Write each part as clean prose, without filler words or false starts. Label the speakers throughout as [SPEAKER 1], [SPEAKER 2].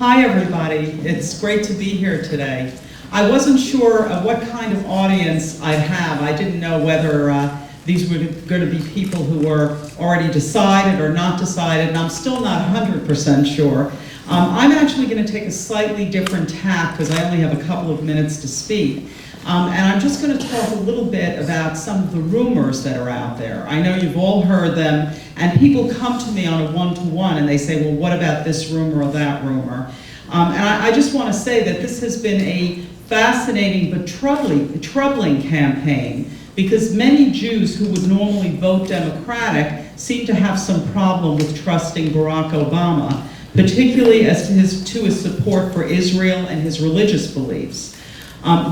[SPEAKER 1] Hi, everybody. It's great to be here today. I wasn't sure what kind of audience I'd have. I didn't know whether these were going to be people who were already decided or not decided, and I'm still not 100% sure. I'm actually going to take a slightly different tack because I only have a couple of minutes to speak. And I'm just going to talk a little bit about some of the rumors that are out there. I know you've all heard them, and people come to me on a one-to-one and they say, well, what about this rumor or that rumor? And I just want to say that this has been a fascinating but troubling campaign, because many Jews who would normally vote Democratic seem to have some problem with trusting Barack Obama, particularly as to his support for Israel and his religious beliefs.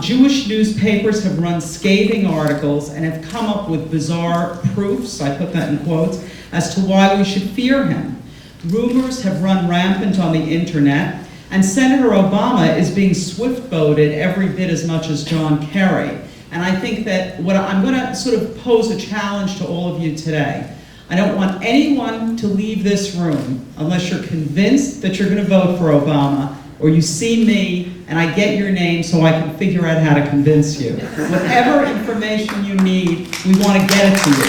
[SPEAKER 1] Jewish newspapers have run scathing articles and have come up with bizarre proofs, I put that in quotes, as to why we should fear him. Rumors have run rampant on the internet, and Senator Obama is being swift-voted every bit as much as John Kerry. And I think that I'm going to sort of pose a challenge to all of you today. I don't want anyone to leave this room unless you're convinced that you're going to vote for Obama, or you see me and I get your name so I can figure out how to convince you. Whatever information you need, we want to get it to you.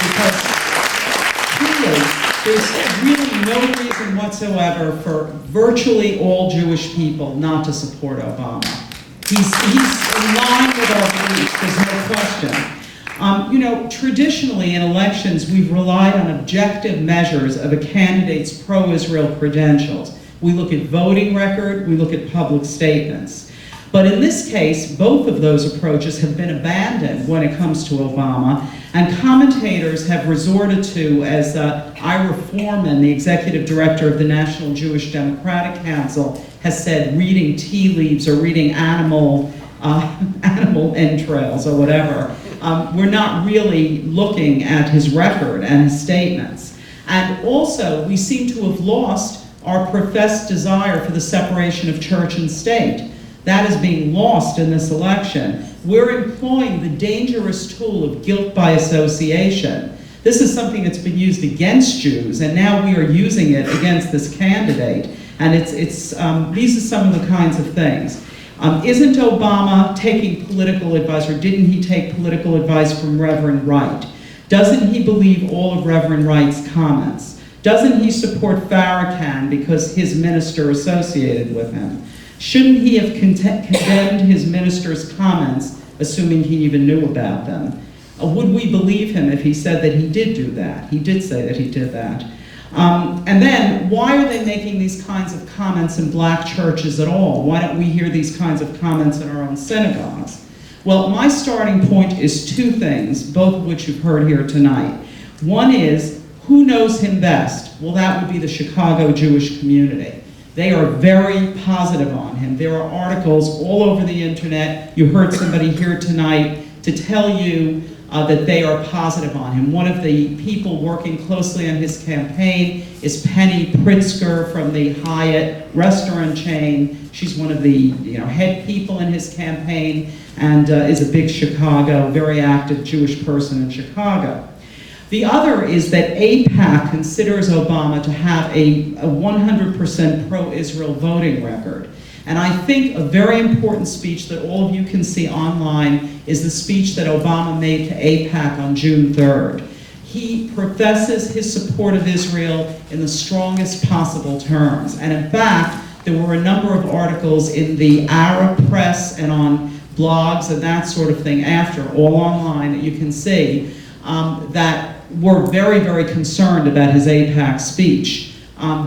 [SPEAKER 1] Because truly, there's really no reason whatsoever for virtually all Jewish people not to support Obama. He's in line with our beliefs, there's no question. Traditionally in elections, we've relied on objective measures of a candidate's pro-Israel credentials. We look at voting record, we look at public statements. But in this case, both of those approaches have been abandoned when it comes to Obama, and commentators have resorted to, as Ira Foreman, the executive director of the National Jewish Democratic Council, has said, reading tea leaves or reading animal entrails or whatever. We're not really looking at his record and his statements. And also, we seem to have lost our professed desire for the separation of church and state. That is being lost in this election. We're employing the dangerous tool of guilt by association. This is something that's been used against Jews, and now we are using it against this candidate. And these are some of the kinds of things. Isn't Obama taking political advice, or didn't he take political advice from Reverend Wright? Doesn't he believe all of Reverend Wright's comments? Doesn't he support Farrakhan because his minister associated with him? Shouldn't he have condemned his minister's comments, assuming he even knew about them? Would we believe him if he said that he did do that? He did say that he did that. And then, why are they making these kinds of comments in black churches at all? Why don't we hear these kinds of comments in our own synagogues? Well, my starting point is two things, both of which you've heard here tonight. One is, who knows him best? Well, that would be the Chicago Jewish community. They are very positive on him. There are articles all over the internet. You heard somebody here tonight to tell you that they are positive on him. One of the people working closely on his campaign is Penny Pritzker from the Hyatt restaurant chain. She's one of the head people in his campaign and is a big Chicago, very active Jewish person in Chicago. The other is that AIPAC considers Obama to have a 100% pro-Israel voting record. And I think a very important speech that all of you can see online is the speech that Obama made to AIPAC on June 3rd. He professes his support of Israel in the strongest possible terms. And in fact, there were a number of articles in the Arab press and on blogs and that sort of thing after, all online, that you can see, that were very, very concerned about his AIPAC speech.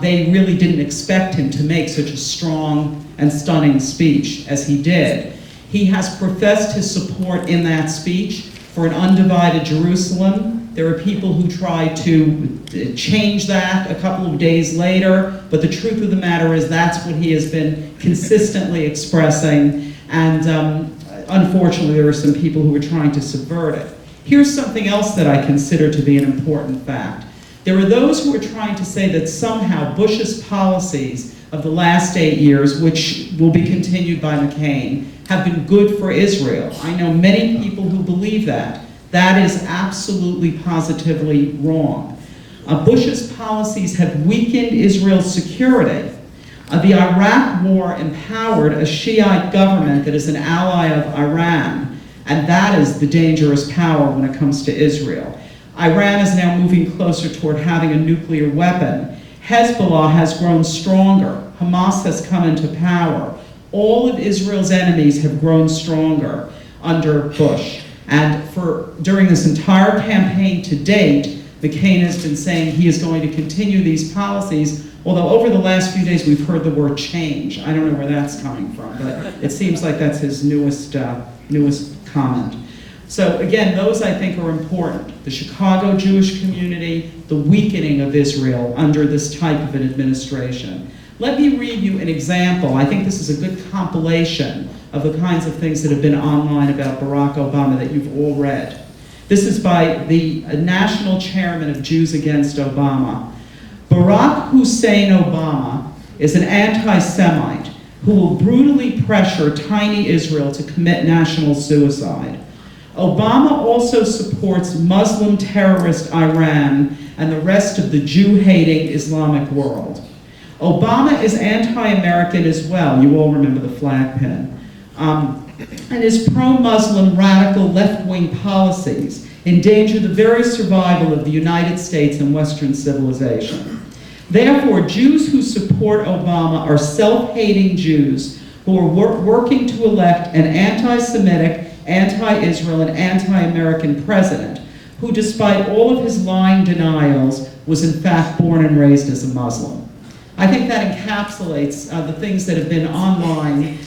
[SPEAKER 1] They really didn't expect him to make such a strong and stunning speech as he did. He has professed his support in that speech for an undivided Jerusalem. There are people who try to change that a couple of days later, but the truth of the matter is that's what he has been consistently expressing, and unfortunately there are some people who are trying to subvert it. Here's something else that I consider to be an important fact. There are those who are trying to say that somehow Bush's policies of the last 8 years, which will be continued by McCain, have been good for Israel. I know many people who believe that. That is absolutely, positively wrong. Bush's policies have weakened Israel's security. The Iraq War empowered a Shiite government that is an ally of Iran, and that is the dangerous power when it comes to Israel. Iran is now moving closer toward having a nuclear weapon. Hezbollah has grown stronger. Hamas has come into power. All of Israel's enemies have grown stronger under Bush. And during this entire campaign to date, McCain has been saying he is going to continue these policies, although over the last few days we've heard the word change. I don't know where that's coming from, but it seems like that's his newest comment. So again, those I think are important. The Chicago Jewish community, the weakening of Israel under this type of an administration. Let me read you an example. I think this is a good compilation of the kinds of things that have been online about Barack Obama that you've all read. This is by the national chairman of Jews Against Obama. Barack Hussein Obama is an anti-Semite who will brutally pressure tiny Israel to commit national suicide. Obama also supports Muslim terrorist Iran and the rest of the Jew-hating Islamic world. Obama is anti-American as well. You all remember the flag pin. And his pro-Muslim radical left-wing policies endanger the very survival of the United States and Western civilization. Therefore, Jews who support Obama are self-hating Jews who are working to elect an anti-Semitic, anti-Israel, and anti-American president who, despite all of his lying denials, was in fact born and raised as a Muslim. I think that encapsulates the things that have been online.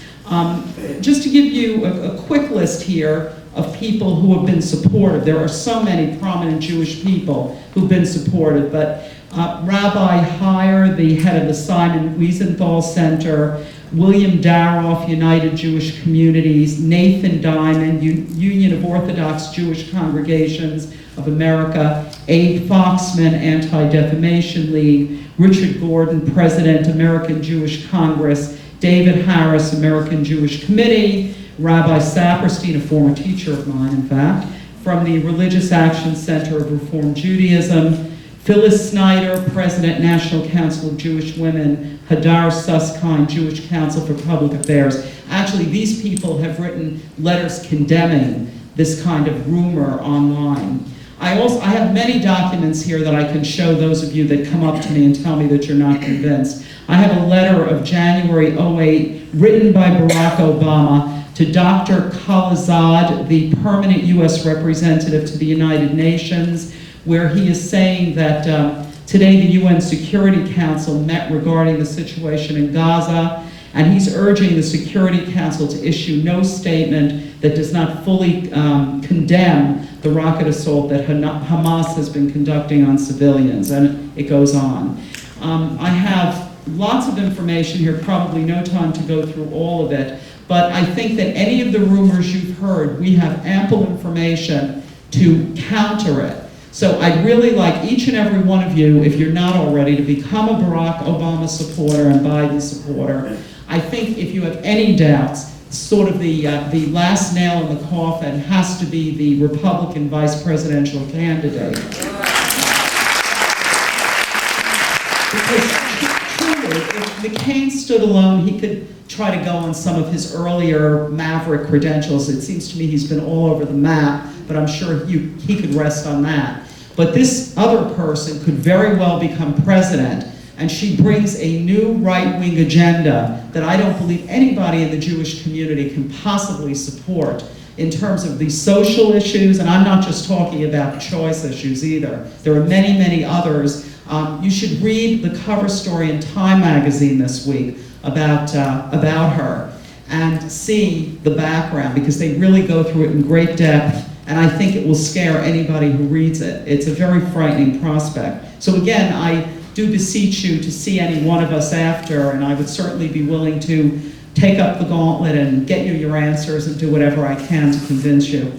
[SPEAKER 1] Just to give you a quick list here of people who have been supportive. There are so many prominent Jewish people who've been supportive, but Rabbi Heyer, the head of the Simon Wiesenthal Center, William Daroff, United Jewish Communities, Nathan Diamond, Union of Orthodox Jewish Congregations of America, Abe Foxman, Anti-Defamation League, Richard Gordon, President, American Jewish Congress, David Harris, American Jewish Committee, Rabbi Saperstein, a former teacher of mine, in fact, from the Religious Action Center of Reform Judaism, Phyllis Snyder, President, National Council of Jewish Women, Hadar Susskind, Jewish Council for Public Affairs. Actually, these people have written letters condemning this kind of rumor online. I have many documents here that I can show those of you that come up to me and tell me that you're not convinced. I have a letter of January 08 written by Barack Obama to Dr. Khalilzad, the permanent U.S. representative to the United Nations, where he is saying that today the UN Security Council met regarding the situation in Gaza, and he's urging the Security Council to issue no statement that does not fully condemn the rocket assault that Hamas has been conducting on civilians, and it goes on. I have lots of information here, probably no time to go through all of it, but I think that any of the rumors you've heard, we have ample information to counter it. So I'd really like each and every one of you, if you're not already, to become a Barack Obama supporter and Biden supporter. I think if you have any doubts, sort of the last nail in the coffin has to be the Republican vice presidential candidate. Because truly, if McCain stood alone, he could try to go on some of his earlier maverick credentials. It seems to me he's been all over the map, but I'm sure he could rest on that. But this other person could very well become president, and she brings a new right-wing agenda that I don't believe anybody in the Jewish community can possibly support in terms of these social issues, and I'm not just talking about choice issues either. There are many, many others. You should read the cover story in Time magazine this week about her and see the background, because they really go through it in great depth, and I think it will scare anybody who reads it. It's a very frightening prospect. So again, I do beseech you to see any one of us after, and I would certainly be willing to take up the gauntlet and get you your answers and do whatever I can to convince you.